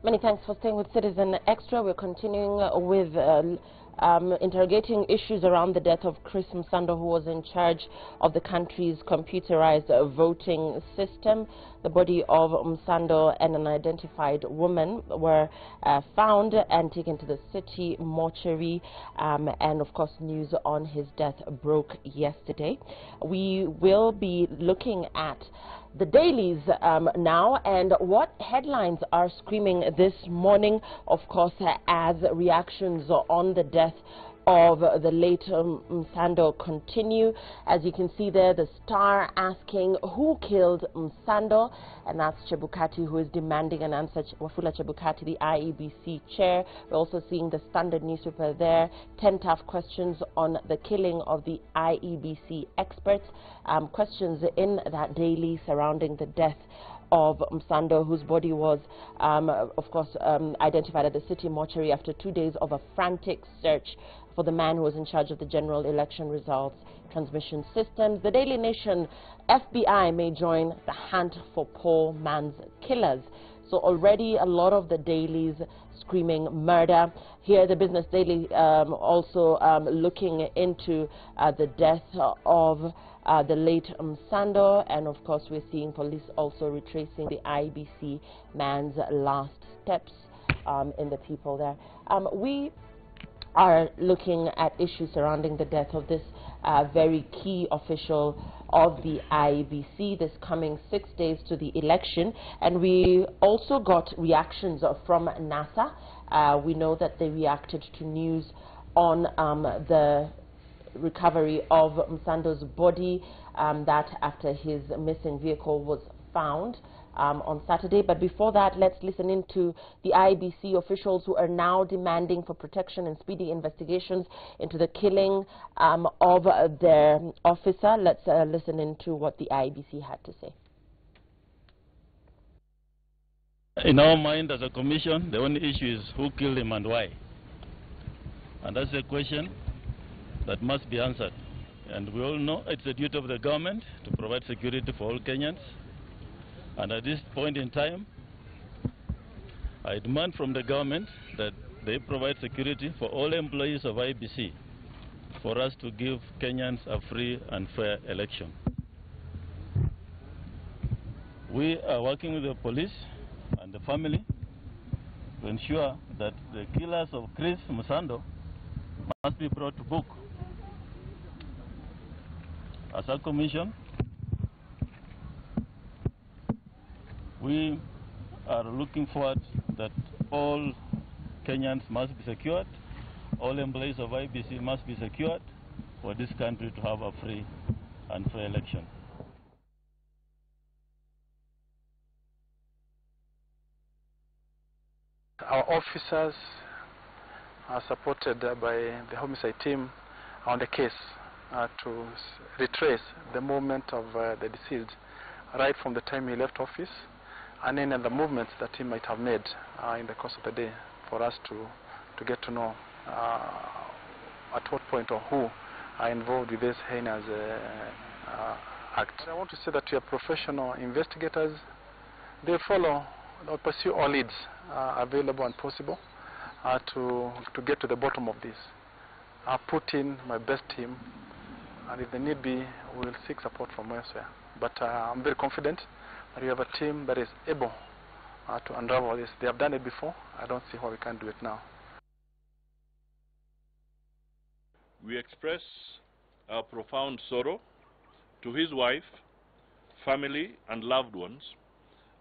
Many thanks for staying with Citizen Extra. We're continuing with interrogating issues around the death of Chris Monsanto, who was in charge of the country's computerized voting system. The body of Msando and an identified woman were found and taken to the city mortuary, and of course news on his death broke yesterday. We will be looking at the dailies now, and what headlines are screaming this morning, of course, as reactions on the death of the late Msando continue. As you can see there, the Star asking who killed Msando, and that's Chebukati who is demanding an answer. Wafula Chebukati, the IEBC chair. We're also seeing the Standard newspaper there. 10 tough questions on the killing of the IEBC experts. Questions in that daily surrounding the death of Msando, whose body was, of course, identified at the city mortuary after 2 days of a frantic search for the man who was in charge of the general election results transmission systems. The Daily Nation, FBI may join the hunt for poor man's killers. So already a lot of the dailies screaming murder. Here the Business Daily also looking into the death of the late Msando, and of course we're seeing police also retracing the IEBC man's last steps in the people there. We are looking at issues surrounding the death of this very key official of the IEBC this coming 6 days to the election, and we also got reactions from NASA. We know that they reacted to news on the recovery of Msando's body, that after his missing vehicle was found on Saturday. But before that, let's listen into the IEBC officials who are now demanding for protection and speedy investigations into the killing of their officer. Let's listen into what the IEBC had to say. In our mind as a commission, the only issue is who killed him and why. And that's a question that must be answered. And we all know it's the duty of the government to provide security for all Kenyans. And at this point in time, I demand from the government that they provide security for all employees of IEBC for us to give Kenyans a free and fair election. We are working with the police and the family to ensure that the killers of Chris Monsanto must be brought to book. As a commission, we are looking forward that all Kenyans must be secured, all employees of IEBC must be secured for this country to have a free and fair election. Our officers are supported by the homicide team on the case to retrace the movement of the deceased right from the time he left office, and any other movements that he might have made in the course of the day, for us to get to know at what point or who are involved with this heinous act. I want to say that we are professional investigators. They follow or pursue all leads available and possible to get to the bottom of this. I put in my best team, and if the need be, we will seek support from elsewhere. But I'm very confident that we have a team that is able to unravel this. They have done it before. I don't see why we can't do it now. We express our profound sorrow to his wife, family, and loved ones,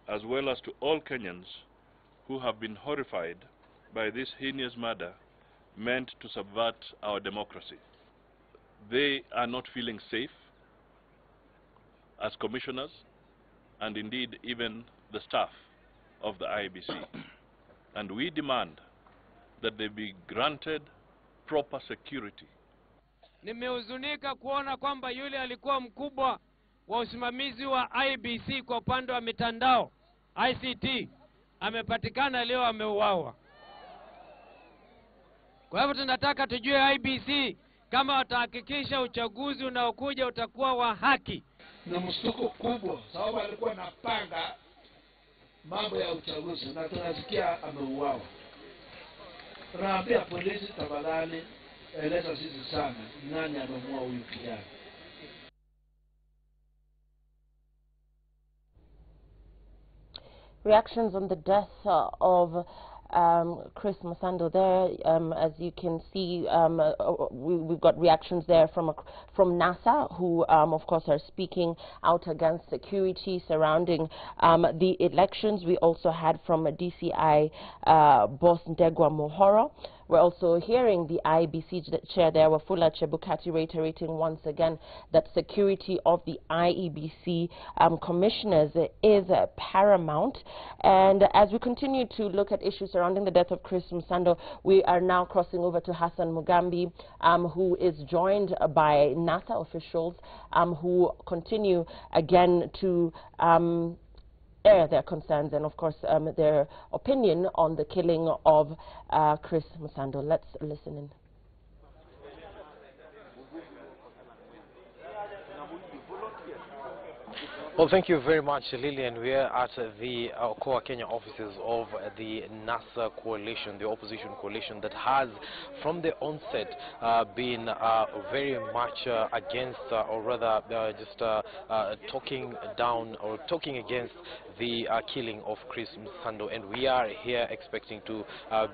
as well as to all Kenyans who have been horrified by this heinous murder meant to subvert our democracy. They are not feeling safe as commissioners, and indeed even the staff of the IEBC. And we demand that they be granted proper security. Nimehuzunika kuona kwamba yule alikuwa mkubwa wa usimamizi wa IEBC kwa upande wa mitandao, ICT, amepatikana leo ameuawa. Kwa hivyo tunataka tujue IEBC kama watahakikisha uchaguzi unaokuja utakuwa wa haki. Na mshtuko kubwa sababu alikuwa anapanga mambo ya uchaguzi na tunasikia ameuawa. Tunaambia polisi, tafadhali eleza sisi sana nani amemuua huyu kijana. Reactions on the death of Chris Monsanto there. As you can see, we've got reactions there from NASA, who of course are speaking out against security surrounding the elections. We also had from DCI boss Ndegwa Mohoro. We're also hearing the IEBC chair there, Wafula Chebukati, reiterating once again that security of the IEBC commissioners is paramount. And as we continue to look at issues surrounding the death of Chris Monsanto, we are now crossing over to Hassan Mugambi, who is joined by NASA officials who continue again to air their concerns and, of course, their opinion on the killing of Chris Monsanto. Let's listen in. Well, thank you very much, Lillian. We are at the Core Kenya offices of the NASA coalition, the opposition coalition that has, from the onset, been very much against, or rather just talking down or talking against the killing of Chris Monsanto. And we are here expecting to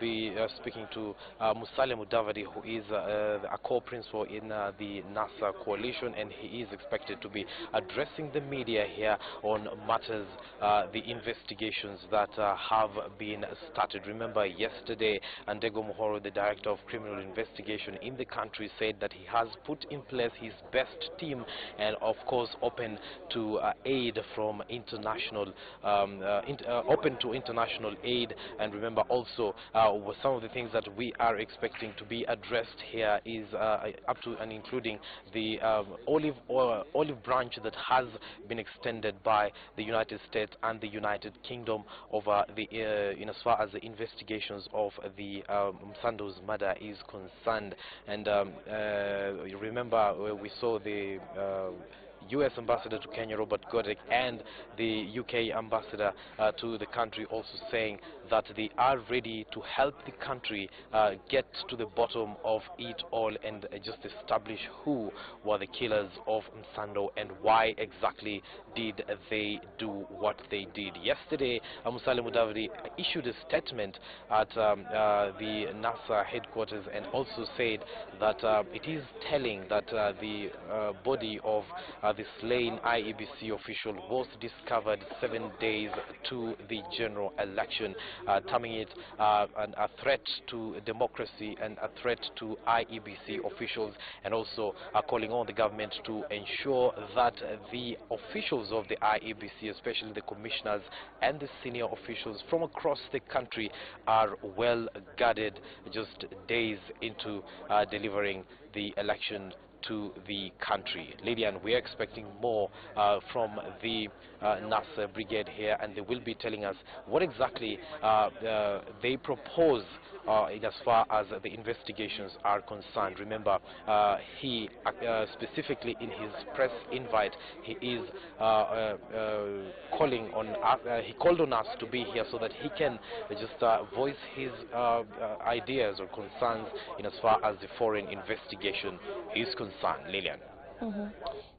be speaking to Musale Mudavadi, who is a core principal in the NASA coalition, and he is expected to be addressing the media here on matters, the investigations that have been started. Remember, yesterday, Ndegwa Mohoro, the Director of Criminal Investigation in the country, said that he has put in place his best team and, of course, open to aid from international, open to international aid. And remember also, some of the things that we are expecting to be addressed here is up to and including the olive branch that has been extended by the United States and the United Kingdom over the in as far as the investigations of the Msando's murder is concerned. And remember, we saw the U.S. ambassador to Kenya, Robert Godek, and the U.K. ambassador to the country also saying that they are ready to help the country get to the bottom of it all and just establish who were the killers of Msando and why exactly did they do what they did. Yesterday, Musale Mudavadi issued a statement at the NASA headquarters and also said that it is telling that the body of the slain IEBC official was discovered 7 days to the general election, terming it a threat to democracy and a threat to IEBC officials, and also calling on the government to ensure that the officials of the IEBC, especially the commissioners and the senior officials from across the country, are well guarded just days into delivering the election to the country. Lillian, we are expecting more from the NASA brigade here, and they will be telling us what exactly they propose in as far as the investigations are concerned. Remember, he specifically in his press invite, he is calling on he called on us to be here so that he can just voice his ideas or concerns in as far as the foreign investigation is concerned. Lillian.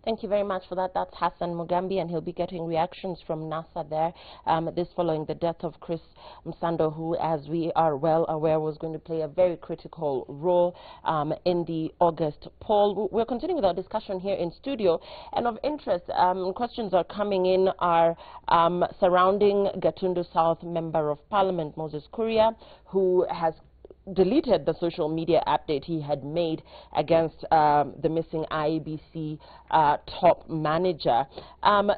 Thank you very much for that. That's Hassan Mugambi, and he'll be getting reactions from NASA there. This following the death of Chris Monsanto, who, as we are well aware, was going to play a very critical role in the August poll. We're continuing with our discussion here in studio, and of interest, questions are coming in are surrounding Gatundu South Member of Parliament Moses Kuria, who has deleted the social media update he had made against the missing IEBC top manager.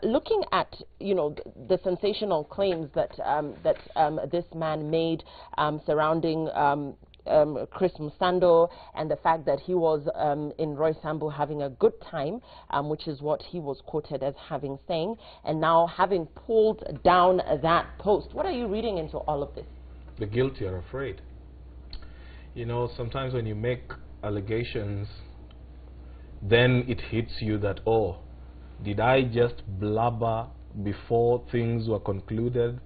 Looking at, you know, the sensational claims that this man made surrounding Chris Monsanto, and the fact that he was in Roy Sambu having a good time, which is what he was quoted as having saying, and now having pulled down that post. What are you reading into all of this? The guilty are afraid. You know, sometimes when you make allegations, then it hits you that, oh, did I just blabber before things were concluded?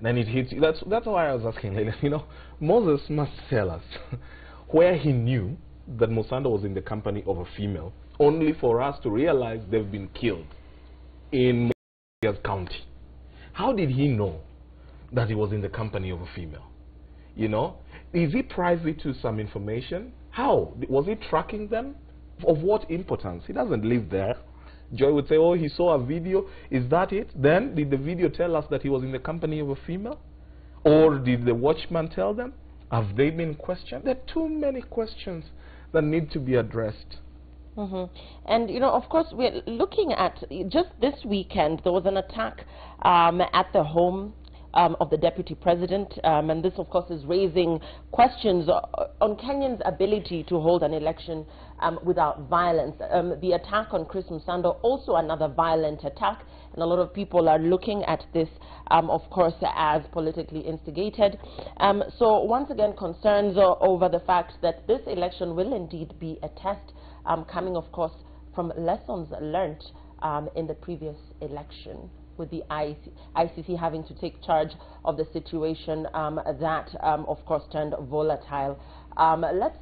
then it hits you. That's why I was asking, you know, Moses must tell us where he knew that Msando was in the company of a female, only for us to realize they've been killed in Morias County. How did he know that he was in the company of a female? You know, is he privy to some information? How? Was he tracking them? Of what importance? He doesn't live there. Joy would say, oh, he saw a video. Is that it? Then did the video tell us that he was in the company of a female? Or did the watchman tell them? Have they been questioned? There are too many questions that need to be addressed. And, you know, of course, we're looking at, just this weekend, there was an attack at the home of the Deputy President, and this, of course, is raising questions on Kenyans' ability to hold an election without violence. The attack on Chris Monsanto, also another violent attack, and a lot of people are looking at this, of course, as politically instigated. So, once again, concerns over the fact that this election will indeed be a test, coming, of course, from lessons learnt in the previous election, with the ICC having to take charge of the situation that, of course, turned volatile. Let's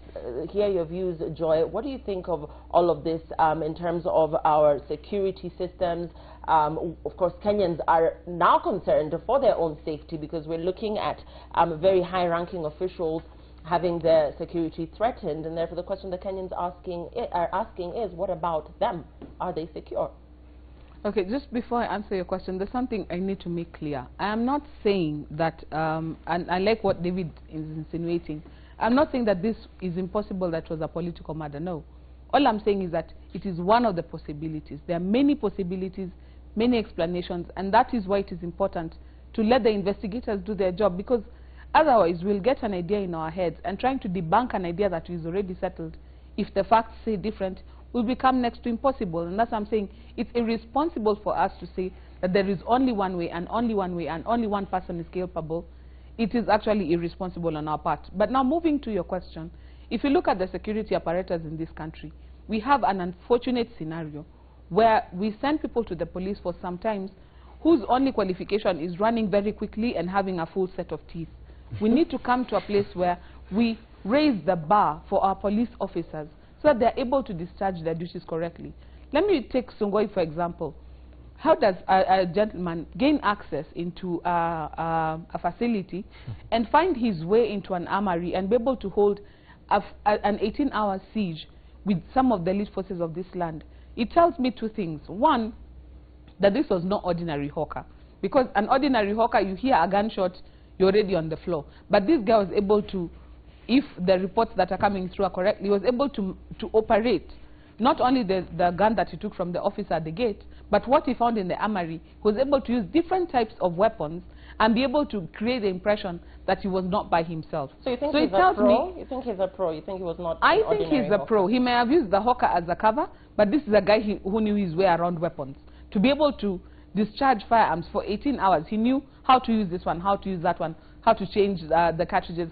hear your views, Joy. What do you think of all of this in terms of our security systems? Of course, Kenyans are now concerned for their own safety, because we're looking at very high-ranking officials having their security threatened, and therefore the question the Kenyans are asking is, what about them? Are they secure? Okay, just before I answer your question, there's something I need to make clear. I am not saying that, and I like what David is insinuating, I'm not saying that this is impossible, that was a political matter, no. All I'm saying is that it is one of the possibilities. There are many possibilities, many explanations, and that is why it is important to let the investigators do their job, because otherwise we'll get an idea in our heads, and trying to debunk an idea that is already settled, if the facts say different, will become next to impossible. And that's what I'm saying. It's irresponsible for us to say that there is only one way, and only one way, and only one person is capable. It is actually irresponsible on our part. But now, moving to your question, if you look at the security apparatus in this country, we have an unfortunate scenario where we send people to the police for sometimes whose only qualification is running very quickly and having a full set of teeth. We need to come to a place where we raise the bar for our police officers so that they're able to discharge their duties correctly. Let me take Sungoi, for example. How does a gentleman gain access into a facility and find his way into an armory and be able to hold an 18-hour siege with some of the elite forces of this land? It tells me two things. One, that this was no ordinary hawker. Because an ordinary hawker, you hear a gunshot, you're already on the floor. But this guy was able to, if the reports that are coming through are correct, he was able to operate not only the gun that he took from the officer at the gate, but what he found in the armory. He was able to use different types of weapons and be able to create the impression that he was not by himself. So you think he's a pro? You think he's a pro? You think he was not I think he's a pro. He may have used the hawker as a cover, but this is a guy who knew his way around weapons. To be able to discharge firearms for 18 hours, he knew how to use this one, how to use that one, how to change the cartridges,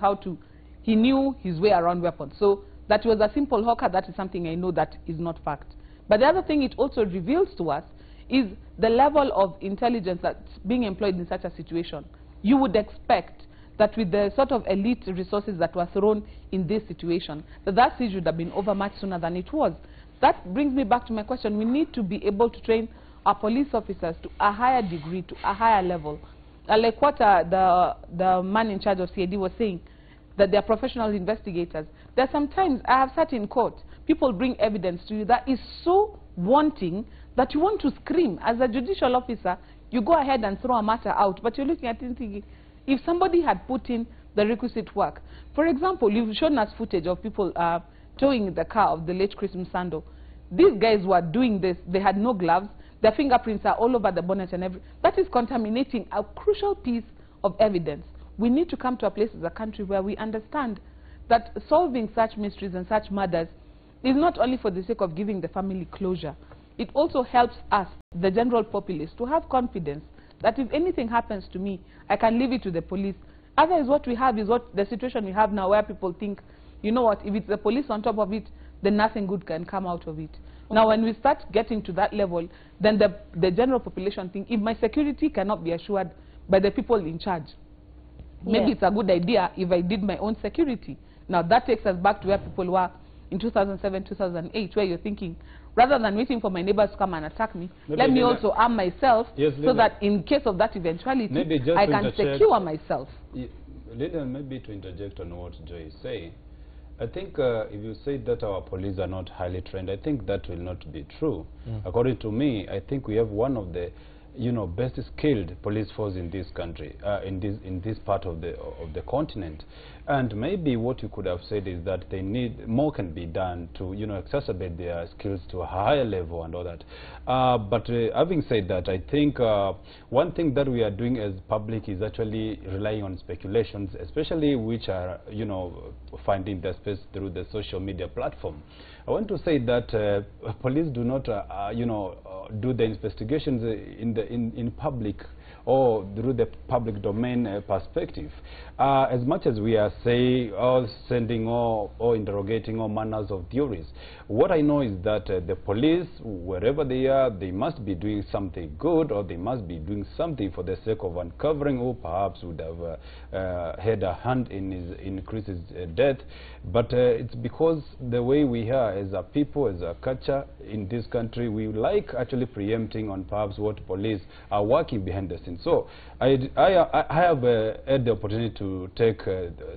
he knew his way around weapons. So that was a simple hawker. That is something I know that is not fact. But the other thing it also reveals to us is the level of intelligence that's being employed in such a situation. You would expect that with the sort of elite resources that were thrown in this situation, that siege would have been over much sooner than it was. That brings me back to my question. We need to be able to train our police officers to a higher degree, to a higher level. Like what the man in charge of CID was saying, that they are professional investigators. There are sometimes, I have sat in court, people bring evidence to you that is so wanting that you want to scream. As a judicial officer, you go ahead and throw a matter out, but you're looking at it thinking, if somebody had put in the requisite work. For example, you've shown us footage of people towing the car of the late Chris Monsanto. These guys were doing this, they had no gloves, their fingerprints are all over the bonnet and everything. That is contaminating a crucial piece of evidence. We need to come to a place as a country where we understand that solving such mysteries and such murders is not only for the sake of giving the family closure. It also helps us, the general populace, to have confidence that if anything happens to me, I can leave it to the police. Otherwise, what we have is what the situation we have now, where people think, you know what, if it's the police on top of it, then nothing good can come out of it. Okay. Now, when we start getting to that level, then the general population think, if my security cannot be assured by the people in charge, Maybe it's a good idea if I did my own security. Now that takes us back to where people were in 2007, 2008, where you're thinking, rather than waiting for my neighbors to come and attack me, let me also arm myself so that in case of that eventuality, I can secure myself. Lillian, maybe to interject on what Joy is saying, I think if you say that our police are not highly trained, I think that will not be true. According to me, I think we have one of the best skilled police force in this country, in this part of the continent. And maybe what you could have said is that they need more can be done to exacerbate their skills to a higher level and all that. But having said that, I think one thing that we are doing as public is actually relying on speculations, especially which are finding their space through the social media platform. I want to say that police do not do the investigations in public or through the public domain perspective. As much as we are saying or sending or interrogating all manners of theories, what I know is that the police, wherever they are, they must be doing something good, or they must be doing something for the sake of uncovering who perhaps would have had a hand in Chris's death. But it's because the way we are as a people, as a culture in this country, we like actually preempting on perhaps what police are working behind the scenes. So I have had the opportunity to take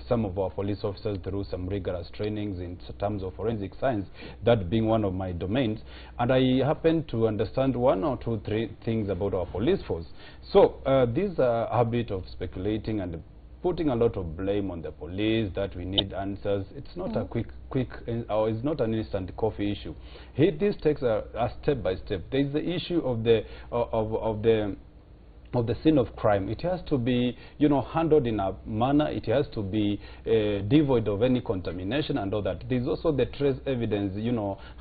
some of our police officers through some rigorous trainings in terms of forensic science, that being one of my domains, and I happen to understand one or two, three things about our police force. So this habit of speculating and putting a lot of blame on the police, that we need answers, it's not a quick or it's not an instant coffee issue. This takes a step by step. There is the issue of the scene of crime. It has to be handled in a manner, it has to be devoid of any contamination and all that. There's also the trace evidence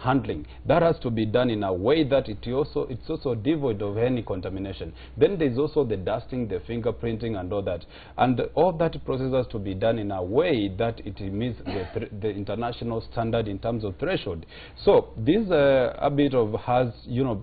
handling. That has to be done in a way that it's also devoid of any contamination. Then there's also the dusting, the fingerprinting and all that. And all that process has to be done in a way that it meets the international standard in terms of threshold. So this habit of us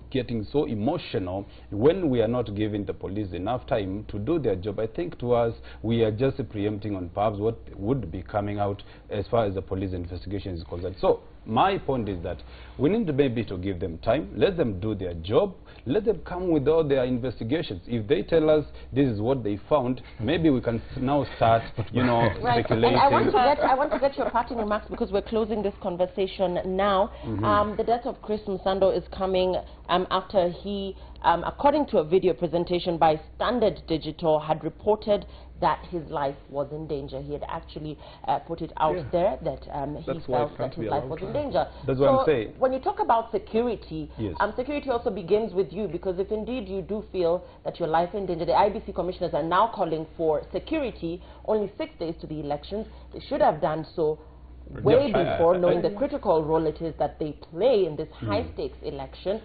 getting so emotional when we are not giving the police enough time to do their job, I think to us we are just preempting on perhaps what would be coming out as far as the police investigation is concerned. So my point is that we need maybe to give them time, let them do their job, let them come with all their investigations. If they tell us this is what they found, maybe we can now start speculating. And I want to get your parting remarks, because we're closing this conversation now. The death of Chris Monsanto is coming after he, according to a video presentation by Standard Digital, had reported that his life was in danger. He had actually put it out there that he felt that his life was in danger. That's what I'm saying. When you talk about security, security also begins with you, because if indeed you do feel that your life is in danger, the IEBC commissioners are now calling for security only 6 days to the elections. They should have done so way before, knowing the critical role it is that they play in this high-stakes election.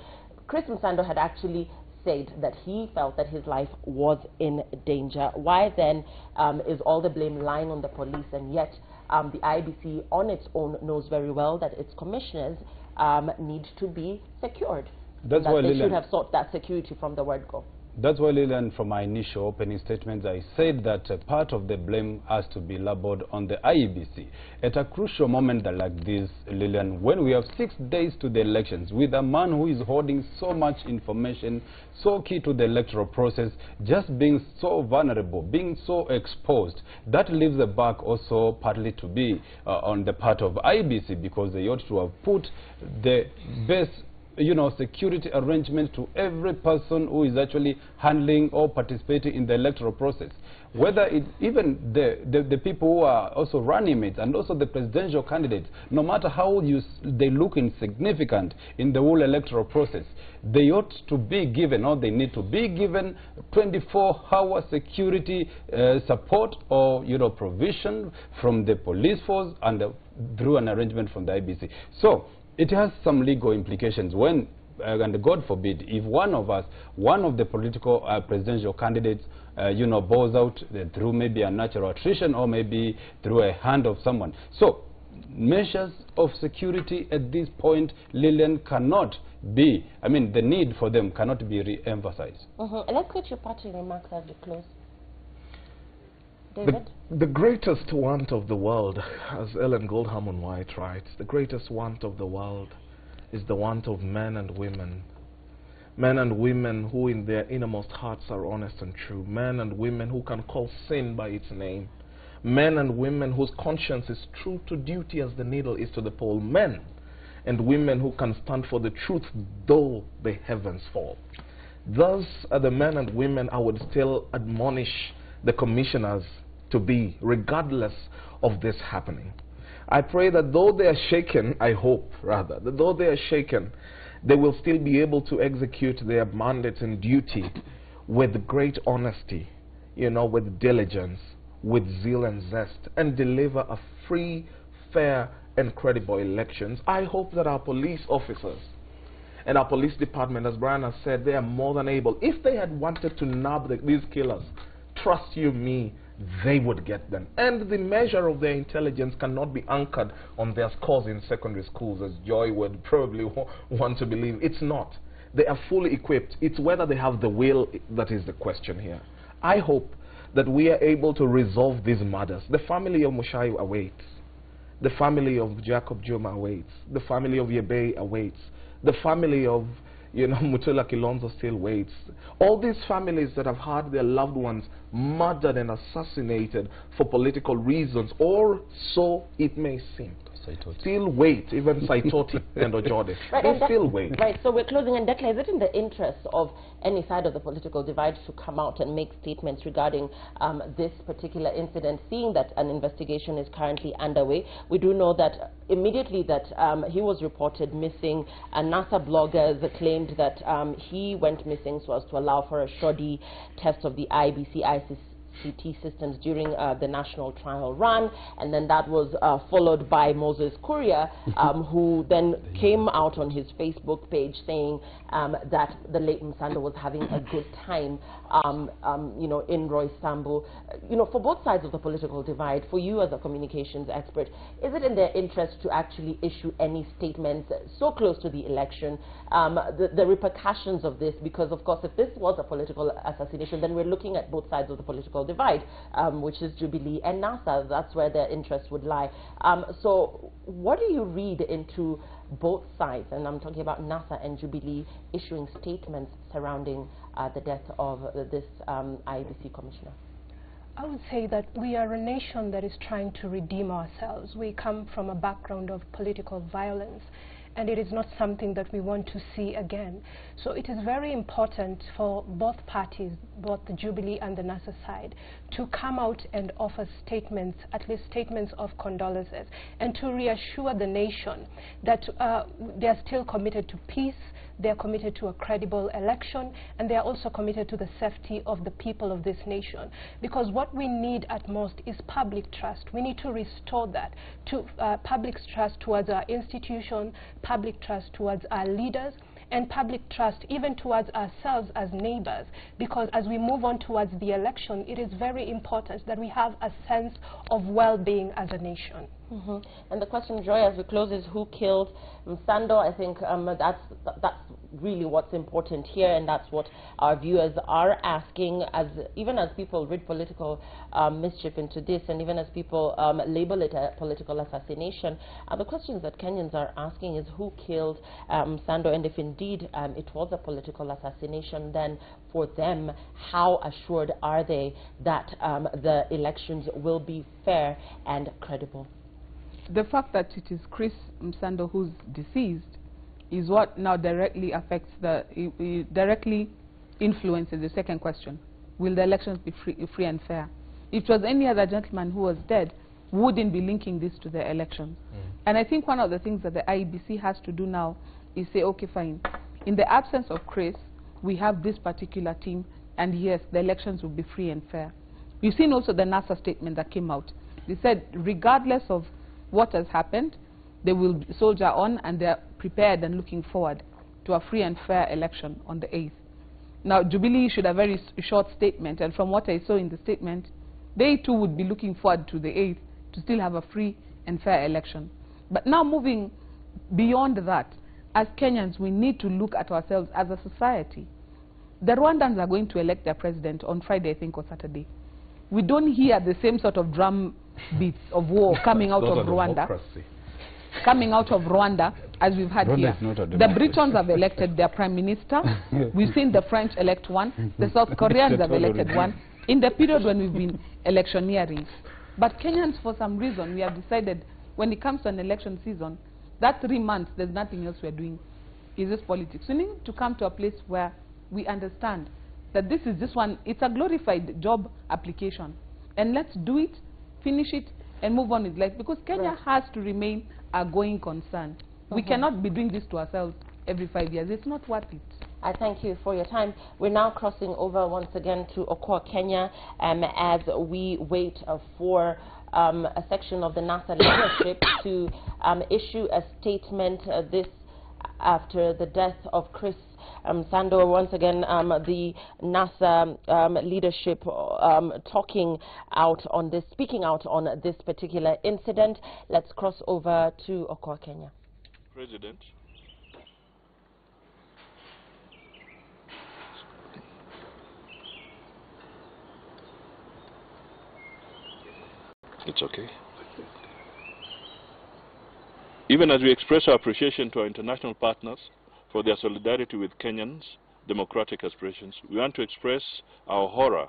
Chris Monsanto had actually said that he felt that his life was in danger. Why then is all the blame lying on the police, and yet the IEBC on its own knows very well that its commissioners need to be secured? That's why they should have sought that security from the word go. That's why, Lillian, from my initial opening statements, I said that part of the blame has to be labeled on the IEBC. At a crucial moment like this, Lillian, when we have 6 days to the elections, with a man who is holding so much information, so key to the electoral process, just being so vulnerable, being so exposed, that leaves the back also partly to be on the part of IEBC, because they ought to have put the best security arrangement to every person who is actually handling or participating in the electoral process. Whether even the people who are also running it, and also the presidential candidates, no matter how they look insignificant in the whole electoral process, they ought to be given, or they need to be given 24-hour security support or provision from the police force and through an arrangement from the IEBC. So it has some legal implications when, and God forbid, if one of the political presidential candidates, bows out through maybe a natural attrition or maybe through a hand of someone. So measures of security at this point, Lillian, cannot be, the need for them cannot be re-emphasized. Let's get your parting remarks as we close. David? The greatest want of the world, as Ellen Goldhamon White writes, the greatest want of the world is the want of men and women. Men and women who in their innermost hearts are honest and true. Men and women who can call sin by its name. Men and women whose conscience is true to duty as the needle is to the pole. Men and women who can stand for the truth though the heavens fall. Thus are the men and women I would still admonish the commissioners to be, regardless of this happening. I pray that though they are shaken, I hope rather, that though they are shaken, they will still be able to execute their mandate and duty with great honesty, you know, with diligence, with zeal and zest, and deliver a free, fair, and credible elections. I hope that our police officers and our police department, as Brian has said, they are more than able. If they had wanted to nab these killers, trust you me, they would get them. And the measure of their intelligence cannot be anchored on their scores in secondary schools, as Joy would probably want to believe. It's not. They are fully equipped. It's whether they have the will that is the question here. I hope that we are able to resolve these matters. The family of Mushayu awaits. The family of Jacob Juma awaits. The family of Yebe awaits. The family of, you know, Mutula Kilonzo still waits. All these families that have had their loved ones murdered and assassinated for political reasons, or so it may seem, still wait. Even Saitoti and Ojode, they still wait. Right, so we're closing. And Declan, is it in the interest of any side of the political divide to come out and make statements regarding this particular incident, seeing that an investigation is currently underway? We do know that immediately that he was reported missing, NASA bloggers claimed that he went missing so as to allow for a shoddy test of the IEBC ICT systems during the national trial run, and then that was followed by Moses Kuria, who then came out on his Facebook page saying that the late Msando was having a good time, you know, in Roysambu. You know, for both sides of the political divide, for you as a communications expert, is it in their interest to actually issue any statements so close to the election? The repercussions of this, because of course if this was a political assassination, then we're looking at both sides of the political divide, which is Jubilee and NASA. That's where their interest would lie. So what do you read into both sides, and I'm talking about NASA and Jubilee, issuing statements surrounding the death of this IEBC commissioner? I would say that we are a nation that is trying to redeem ourselves. We come from a background of political violence, and it is not something that we want to see again. So it is very important for both parties, both the Jubilee and the NASA side, to come out and offer statements, at least statements of condolences, and to reassure the nation that they are still committed to peace, they are committed to a credible election, and they are also committed to the safety of the people of this nation. Because what we need at most is public trust. We need to restore that, to public trust towards our institution, public trust towards our leaders, and public trust even towards ourselves as neighbors, because as we move on towards the election, it is very important that we have a sense of well-being as a nation. And the question, Joy, as we close, is who killed Msando? I think that's really what's important here, and that's what our viewers are asking, even as people read political mischief into this, and even as people label it a political assassination. The questions that Kenyans are asking is who killed Msando, and if indeed it was a political assassination, then for them, how assured are they that the elections will be fair and credible? The fact that it is Chris Monsanto who's deceased is what now directly affects directly influences the second question. Will the elections be free and fair? If it was any other gentleman who was dead, wouldn't be linking this to the elections. And I think one of the things that the IEBC has to do now is say, okay, fine, in the absence of Chris, we have this particular team, and yes, the elections will be free and fair. We've seen also the NASA statement that came out. They said, regardless of what has happened, they will soldier on, and they're prepared and looking forward to a free and fair election on the 8th. Now, Jubilee issued a very short statement, and from what I saw in the statement, they too would be looking forward to the 8th to still have a free and fair election. But now moving beyond that, as Kenyans, we need to look at ourselves as a society. The Rwandans are going to elect their president on Friday, I think, or Saturday. we don't hear the same sort of drum beats of war coming out of Rwanda. Coming out of Rwanda, as we've had here. The Britons have elected their prime minister. We've seen the French elect one. The South Koreans have elected one in the period when we've been electioneering. But Kenyans, for some reason, we have decided when it comes to an election season, that 3 months, there's nothing else we're doing. Is this politics? We need to come to a place where we understand that this is just one, it's a glorified job application. And let's do it, finish it, and move on with life. Because Kenya has to remain a going concern. We cannot be doing this to ourselves every 5 years. It's not worth it. I thank you for your time. We're now crossing over once again to Okoa, Kenya, as we wait for a section of the NASA leadership to issue a statement this after the death of Chris Msando. Once again, the NASA leadership talking out on this, speaking out on this particular incident. Let's cross over to Okoa, Kenya. President. It's okay. Even as we express our appreciation to our international partners for their solidarity with Kenyans' democratic aspirations, we want to express our horror